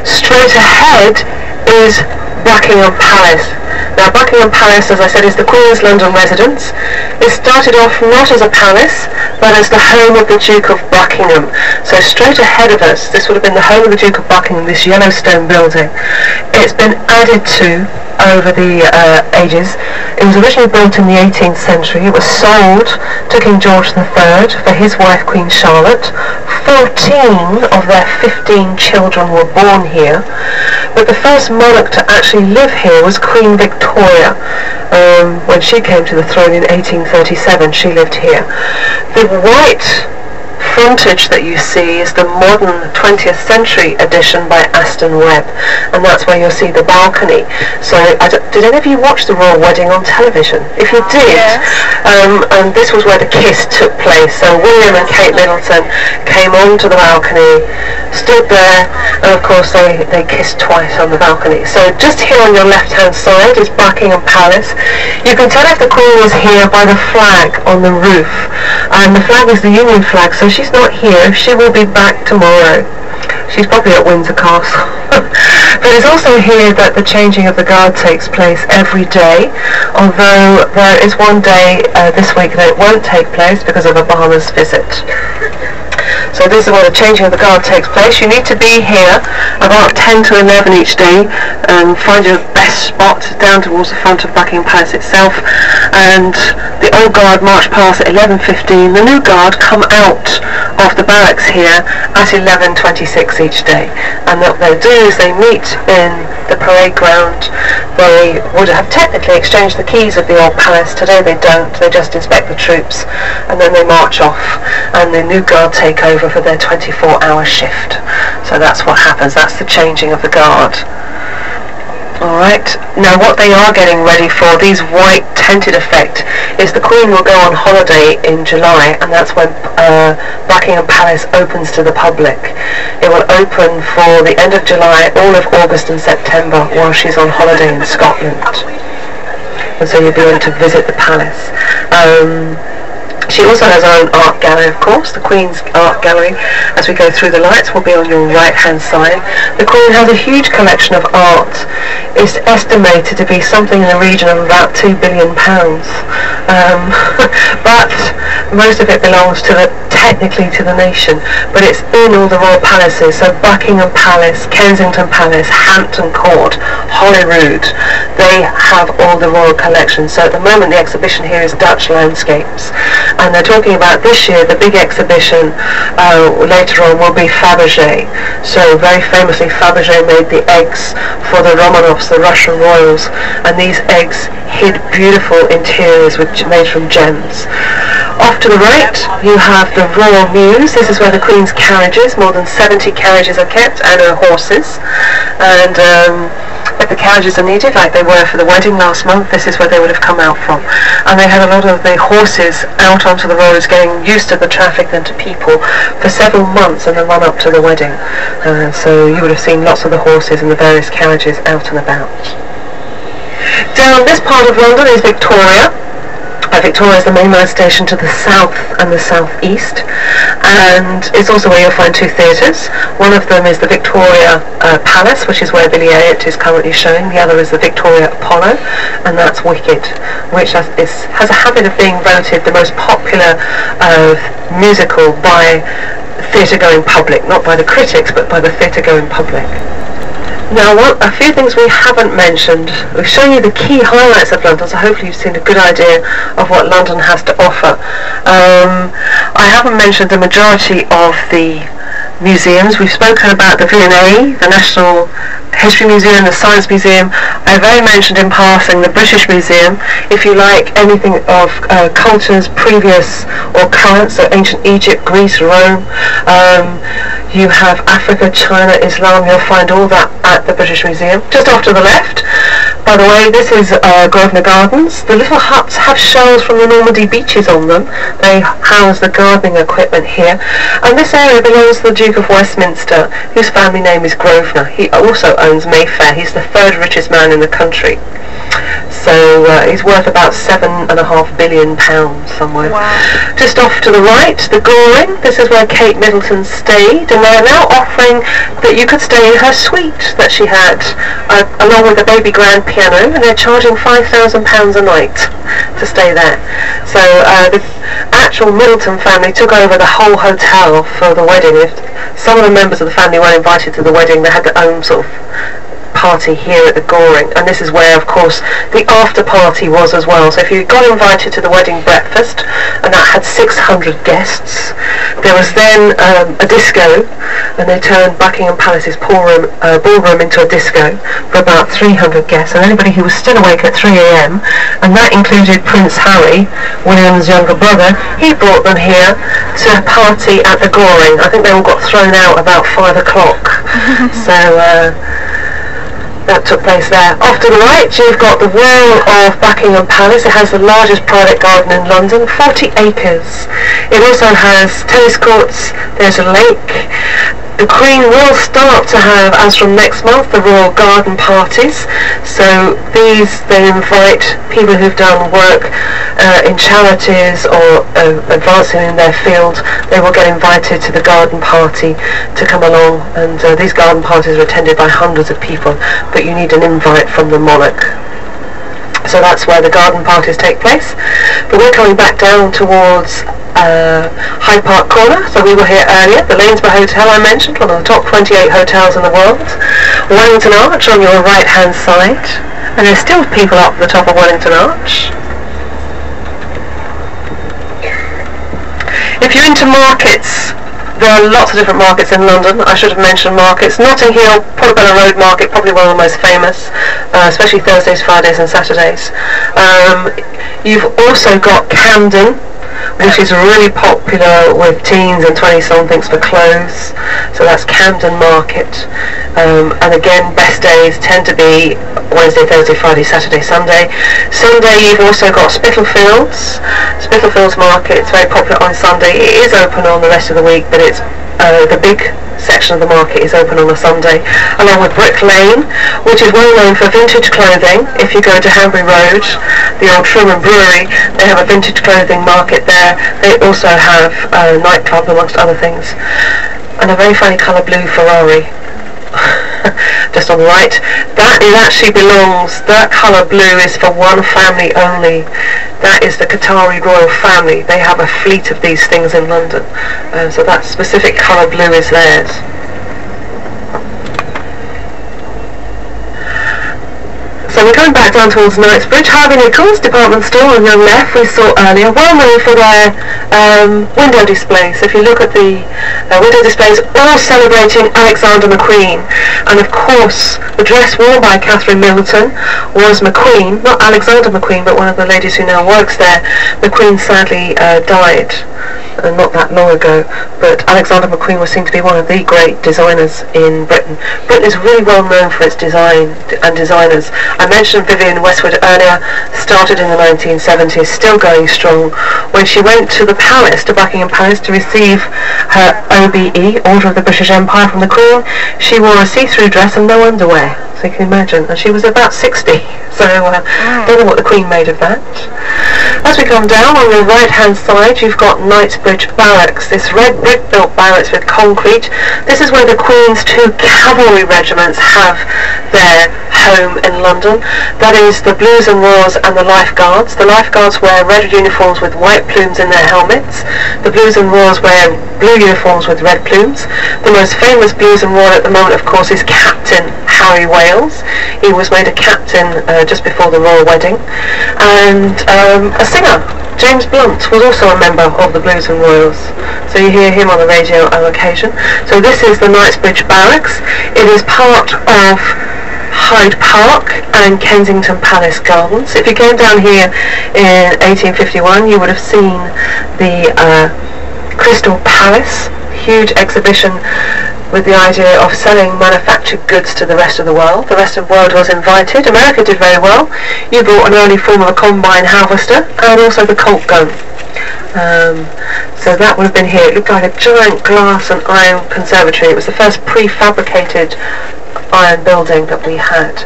Straight ahead is Buckingham Palace. Now, Buckingham Palace, as I said, is the Queen's London residence. It started off not as a palace, but as the home of the Duke of Buckingham. So straight ahead of us, this would have been the home of the Duke of Buckingham, this yellow stone building. It's been added to over the ages. It was originally built in the 18th century. It was sold to King George III for his wife, Queen Charlotte. 14 of their 15 children were born here. But the first monarch to actually live here was Queen Victoria. When she came to the throne in 1837, she lived here. The white frontage that you see is the modern 20th century edition by Aston Webb, and that's where you'll see the balcony. So did any of you watch the royal wedding on television? If you did, yes. And this was where the kiss took place. So William and Kate Middleton came onto the balcony, stood there, and of course they kissed twice on the balcony. So just here on your left hand side is Buckingham Palace. You can tell if the Queen was here by the flag on the roof, and the flag is the Union flag, so she's not here. She will be back tomorrow. She's probably at Windsor Castle. But it's also here that the changing of the guard takes place every day, although there is one day this week that it won't take place because of Obama's visit. So this is where the changing of the guard takes place. You need to be here about 10 to 11 each day. Find your best spot down towards the front of Buckingham Palace itself. And the old guard march past at 11:15. The new guard come out of the barracks here at 11:26 each day. And what they do is they meet in the parade ground. They would have technically exchanged the keys of the old palace. Today they don't. They just inspect the troops and then they march off, and the new guard take over for their 24-hour shift. So that's what happens. That's the changing of the guard. Alright, now what they are getting ready for, these white tented effect, is the Queen will go on holiday in July, and that's when Buckingham Palace opens to the public. It will open for the end of July, all of August and September while she's on holiday in Scotland. And so you'll be able to visit the palace. She also has her own art gallery, of course. The Queen's art gallery, as we go through the lights, will be on your right hand side. The Queen has a huge collection of art. It's estimated to be something in the region of about £2 billion. But most of it belongs technically to the nation, but it's in all the royal palaces. So Buckingham Palace, Kensington Palace, Hampton Court, Holyrood, they have all the royal collections. So at the moment the exhibition here is Dutch landscapes. And they're talking about this year, the big exhibition later on will be Fabergé. So very famously, Fabergé made the eggs for the Romanovs, the Russian royals, and these eggs hid beautiful interiors made from gems. Off to the right, you have the Royal Mews. This is where the Queen's carriages, more than 70 carriages are kept, and her horses. And if the carriages are needed, like they were for the wedding last month, this is where they would have come out from. And they had a lot of the horses out onto the roads, getting used to the traffic and to people for several months in the run-up to the wedding. So you would have seen lots of the horses and the various carriages out and about. Down this part of London is Victoria. Victoria is the mainline station to the south and the southeast, and it's also where you'll find two theatres. One of them is the Victoria Palace, which is where Billy Elliot is currently showing. The other is the Victoria Apollo, and that's Wicked, which has a habit of being voted the most popular musical by theatre-going public, not by the critics, but by the theatre-going public. Now, a few things we haven't mentioned. We've shown you the key highlights of London, so hopefully you've seen a good idea of what London has to offer. I haven't mentioned the majority of the museums. We've spoken about the V&A, the National History Museum, the Science Museum. I've only mentioned in passing the British Museum. If you like anything of cultures previous or current, so ancient Egypt, Greece, Rome, you have Africa, China, Islam, you'll find all that at the British Museum. Just off to the left, by the way, this is Grosvenor Gardens. The little huts have shells from the Normandy beaches on them. They house the gardening equipment here. And this area belongs to the Duke of Westminster, whose family name is Grosvenor. He also owns Mayfair. He's the third richest man in the country. So he's worth about £7.5 billion somewhere. Wow. Just off to the right, the Goring. This is where Kate Middleton stayed, and they're now offering that you could stay in her suite that she had, along with a baby grand piano, and they're charging £5,000 a night to stay there. So the actual Middleton family took over the whole hotel for the wedding. If some of the members of the family weren't invited to the wedding, they had their own sort of party here at the Goring, and this is where, of course, the after party was as well. So if you got invited to the wedding breakfast, and that had 600 guests, there was then a disco, and they turned Buckingham Palace's ballroom into a disco for about 300 guests, and anybody who was still awake at 3 a.m, and that included Prince Harry, William's younger brother. He brought them here to a party at the Goring. I think they all got thrown out about 5 o'clock. So that took place there. Off to the right, you've got the wall of Buckingham Palace. It has the largest private garden in London, 40 acres. It also has tennis courts, there's a lake. The Queen will start to have, as from next month, the Royal Garden Parties. So these, they invite people who've done work in charities or advancing in their field. They will get invited to the garden party to come along, and these garden parties are attended by hundreds of people, but you need an invite from the monarch. So that's where the garden parties take place. But we're coming back down towards Hyde Park Corner. So we were here earlier. The Lanesborough Hotel I mentioned, one of the top 28 hotels in the world. Wellington Arch on your right hand side, and there's still people up the top of Wellington Arch. If you're into markets, there are lots of different markets in London. I should have mentioned markets. Notting Hill, Portobello Road Market, probably one of the most famous, especially Thursdays, Fridays and Saturdays. You've also got Camden, which is really popular with teens and 20-somethings for clothes. So that's Camden Market. And again, best days tend to be Wednesday, Thursday, Friday, Saturday, Sunday. Sunday you've also got Spitalfields. Spitalfields Market, it's very popular on Sunday. It is open on the rest of the week, but it's the big section of the market is open on a Sunday, along with Brick Lane, which is well known for vintage clothing. If you go to Hanbury Road, the old Truman Brewery, they have a vintage clothing market there. They also have a nightclub, amongst other things, and a very funny colour blue Ferrari. Just on the right, that colour blue is for one family only. That is the Qatari royal family. They have a fleet of these things in London, so that specific colour blue is theirs. So we're going back down towards Knightsbridge. Harvey Nichols department store on your left, we saw earlier, well known for their window displays. So if you look at the window displays, all celebrating Alexander McQueen. And of course, the dress worn by Catherine Middleton was McQueen, not Alexander McQueen, but one of the ladies who now works there. McQueen sadly died not that long ago, but Alexander McQueen was seen to be one of the great designers in Britain. Britain is really well known for its design and designers. I mentioned Vivienne Westwood earlier, started in the 1970s, still going strong. When she went to the palace, to Buckingham Palace, to receive her OBE, Order of the British Empire, from the Queen, she wore a see-through dress and no underwear, so you can imagine, and she was about 60, so I don't know what the Queen made of that. As we come down, on your right-hand side, you've got Knightsbridge Barracks, this red brick-built barracks with concrete. This is where the Queen's two cavalry regiments have their home in London. That is the Blues and Royals and the Life Guards. The Life Guards wear red uniforms with white plumes in their helmets. The Blues and Royals wear blue uniforms with red plumes. The most famous Blues and Royal at the moment, of course, is Captain Harry Wales. He was made a captain just before the royal wedding. And a singer, James Blunt, was also a member of the Blues and Royals. So you hear him on the radio on occasion. So this is the Knightsbridge Barracks. It is part of Hyde Park and Kensington Palace Gardens. If you came down here in 1851, you would have seen the Crystal Palace, huge exhibition with the idea of selling manufactured goods to the rest of the world. The rest of the world was invited. America did very well. You brought an early form of a combine harvester and also the Colt gun. So that would have been here. It looked like a giant glass and iron conservatory. It was the first prefabricated iron building that we had.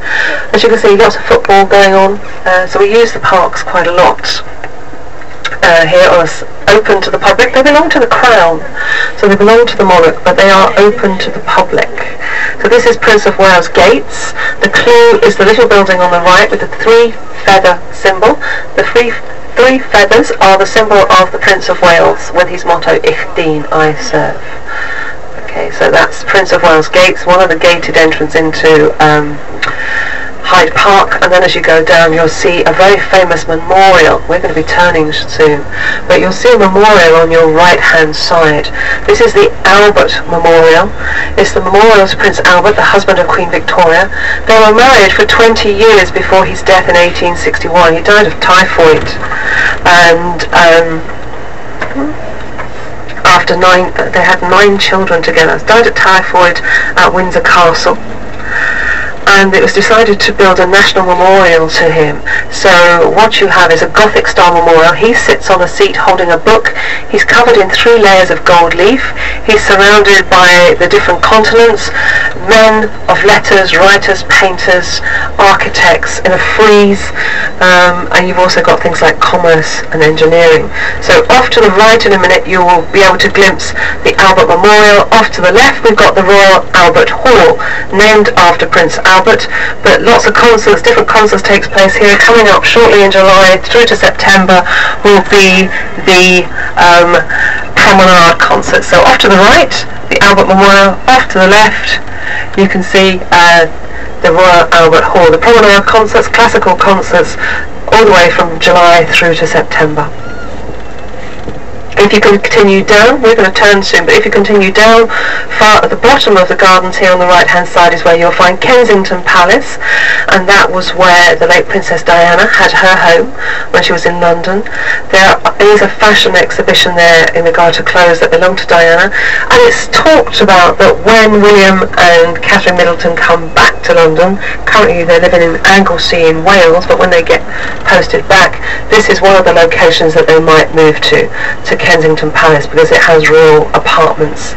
As you can see, lots of football going on, so we use the parks quite a lot. Here are open to the public. They belong to the Crown, so they belong to the monarch, but they are open to the public. So this is Prince of Wales Gates. The clue is the little building on the right with the 3-feather symbol. The three feathers are the symbol of the Prince of Wales with his motto, Ich dien, I serve. Okay, so that's Prince of Wales Gates, one of the gated entrance into Hyde Park, and then as you go down you'll see a very famous memorial. We're going to be turning soon, but you'll see a memorial on your right hand side. This is the Albert Memorial. It's the memorial to Prince Albert, the husband of Queen Victoria. They were married for 20 years before his death in 1861. He died of typhoid, and they had 9 children together. Died of typhoid at Windsor Castle. And it was decided to build a national memorial to him. So what you have is a Gothic style memorial. He sits on a seat holding a book. He's covered in 3 layers of gold leaf. He's surrounded by the different continents, men of letters, writers, painters, architects in a frieze, and you've also got things like commerce and engineering. So off to the right in a minute you will be able to glimpse the Albert Memorial. Off to the left we've got the Royal Albert Hall, named after Prince Albert, but lots of concerts, different concerts takes place here. Coming up shortly in July through to September will be the Promenade concert. So off to the right, the Albert Memorial. Off to the left, you can see the Royal Albert Hall. The Promenade concerts, classical concerts, all the way from July through to September. If you continue down, we're going to turn soon, but if you continue down, far at the bottom of the gardens here on the right hand side is where you'll find Kensington Palace, and that was where the late Princess Diana had her home when she was in London. There is a fashion exhibition there in regard to clothes that belong to Diana, and it's talked about that when William and Catherine Middleton come back to London, currently they're living in Anglesey in Wales, but when they get posted back, this is one of the locations that they might move to Kensington Palace, because it has royal apartments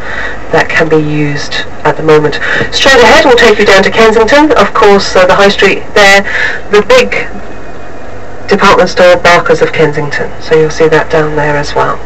that can be used at the moment. Straight ahead we'll take you down to Kensington, of course, the High Street there, the big department store Barker's of Kensington, so you'll see that down there as well.